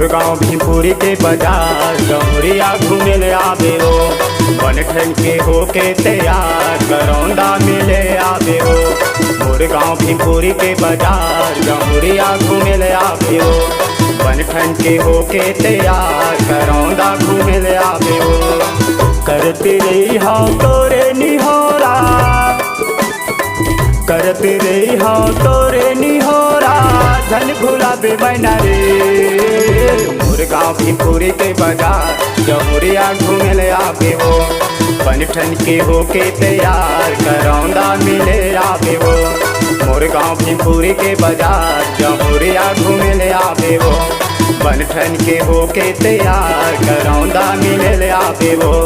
गाँव भीमपुरी के बाजार जमुरिया घूमे ले आवे हो। बन ठन के होके तैयार करौंदा मिले आवे हो। मोर गाँव भीमपुरी के बाजार जमुरिया घूमे ले आवे हो। बन ठन के होके तैयार करौंदा घूमे ले आवे हो। करते रही हाँ तोरे निहोरा, करते रही हाँ तोरे निहोरा, धन भुलाबे मैना रे। मोर गाँव भीमपुरी के बाजार जमुरिया घूमे ले आवे हो। बन ठन के होके तैयार करौंदा मिले आवे हो। मोर गाँव भीमपुरी के बाजार जमुरिया घूमे ले आवे हो। बन ठन के होके तैयार करौंदा मिले ले आवे हो।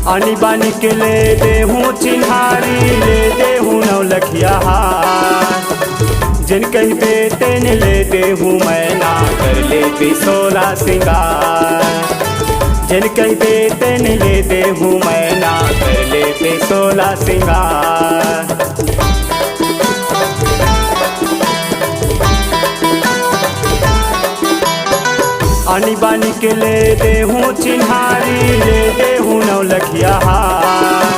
आनी बानी के ले दे हूँ चिन्हारी, ले दे हूँ नौलखिया हार। जिन कहीं बेटे ने ले दे हूँ मैना, कर ले भी 16 सिंगार। जिन कहीं बेटे ने ले दे हूँ मैना, कर ले भी 16 सिंगार। आनी बानी के ले दे हूँ चिन्हारी, ले दे हूँ नौलखिया हार।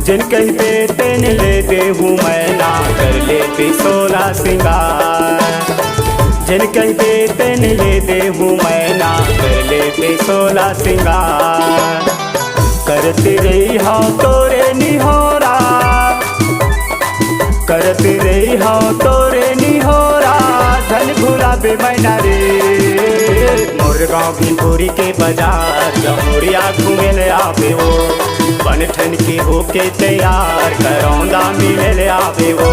जिन कहीं बेटे ने ले दे हूँ मैना, कर ले भी 16 सिंगार। जिन कहीं बेटे ने ले दे हूँ मैना, कर ले भी 16 सिंगार। करते रही हाँ तोरे निहोरा, करते रही हाँ तोरे निहोरा, धन भुलाबे मैना रे। मोर गाँव भीमपुरी के बाजार जमुरिया घूमे ले आवे हो। बन ठन के होके तैयार करौंदा मिले ले आवे हो।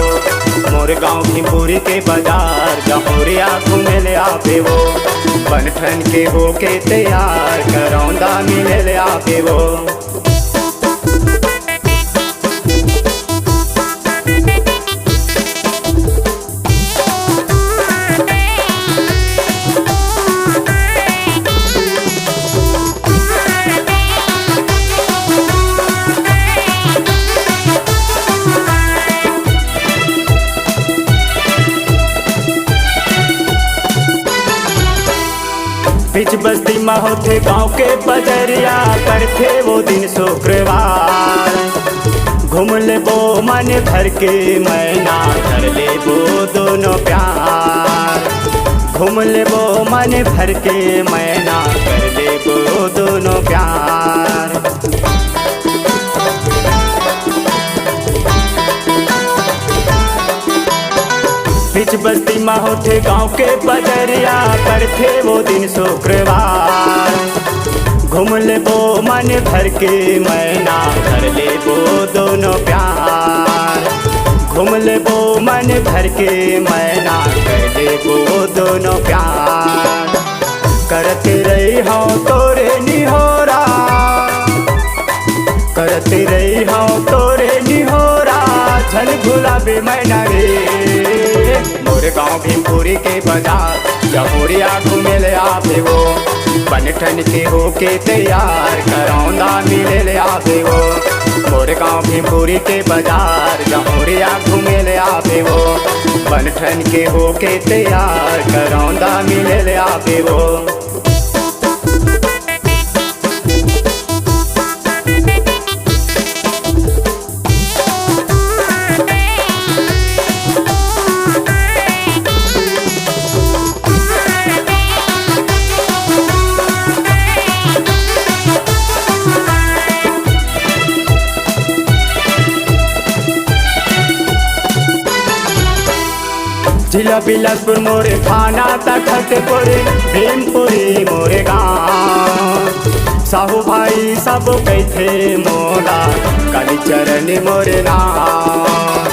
मोर गाँव भीमपुरी के बाजार जमुरिया घूमे ले आवे हो। बन ठन के होके तैयार करौंदा मिले ले आवे हो। बीच बस्ती में होते गाँव के बजरिया, करते वो दिन शुक्रवार। घूम ले वो मन भर के मैना, कर ले वो दोनों प्यार। घूम ले वो मन भर के मैना, कर ले वो दोनों प्यार। बीच बस्ती में होते गाँव के बजरिया, करते वो दिन शुक्रवार। घूम ले वो मन भर के मैना, कर ले वो दोनों प्यार। घूम ले वो मन भर के मैना, कर ले वो दोनों प्यार। करते रही हाँ तोरे निहोरा, करते रही हाँ तोरे निहोरा, धन भुलाबे मैना रे। मोर गाँव भीमपुरी के बाजार जमुरिया घूमे ले आवे हो। बन ठन के होके तैयार करौंदा मिले ले आवे हो। मोर गाँव भीमपुरी के बाजार जमुरिया घूमे ले आवे हो। बन ठन के होके तैयार करौंदा मिले ले आवे हो। जिला बिलासपुर मोरे थाना तखतपुर, भीमपुरी मोरे गाँव। साहू भाई सब कैथे मोला, काली चरण मोरे नाम।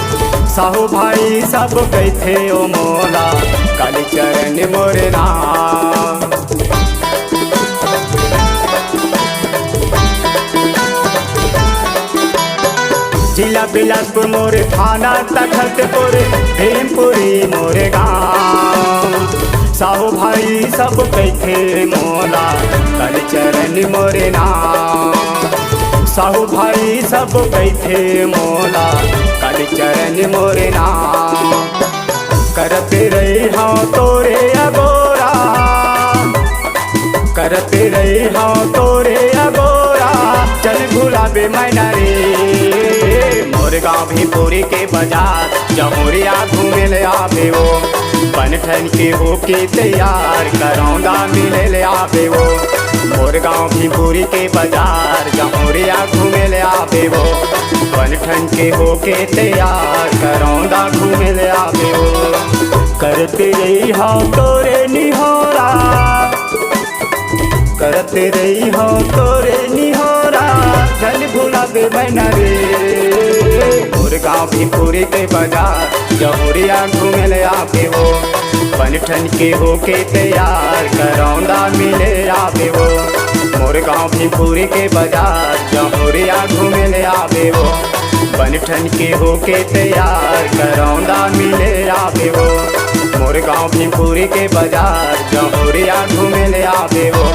साहू भाई सब कैथे ओ मोला, काली चरण मोरे नाम। बिलासपुर मोरे थाना तखतपुर भीमपुरी मोरे गाँव। साहू भाई सब कैथे मोला काली चरण मोरे नाम। साहू भाई सब कैथे मोला काली चरण मोरे नाम। करते रही हाँ तोरे अगोरा, करते रही हाँ तोरे अगोरा, चल गुलाबी मैना रे। मोर गाँव भीमपुरी के बाजार जमुरिया घूमे ले आवे वो, बन ठन के होके तैयार करौंदा मिले ले आवे वो। मोर गाँव भीमपुरी के बाजार जमुरिया घूमे ले आवे वो, बन ठन के होके तैयार करौंदा घूमे ले आवे वो। करते रही हाँ तोरे निहोरा, करते रही हो तोरे निहोरा, चल गुलाबी मैना रे। मोर गाँव भीमपुरी के बाजार जमुरिया घूमे ले आवे वो, बन ठन के होके तैयार करौंदा मिले आवे वो। मोर गाँव भीमपुरी के बाजार जमुरिया घूमे ले आवे वो, बन ठन के होके तैयार करौंदा मिले आवे वो। मोर गाँव भीमपुरी के बाजार जमुरिया घूमे ले आवे वो,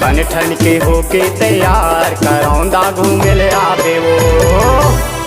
बन ठन के होके तैयार करौंदा घूमे ले आवे वो।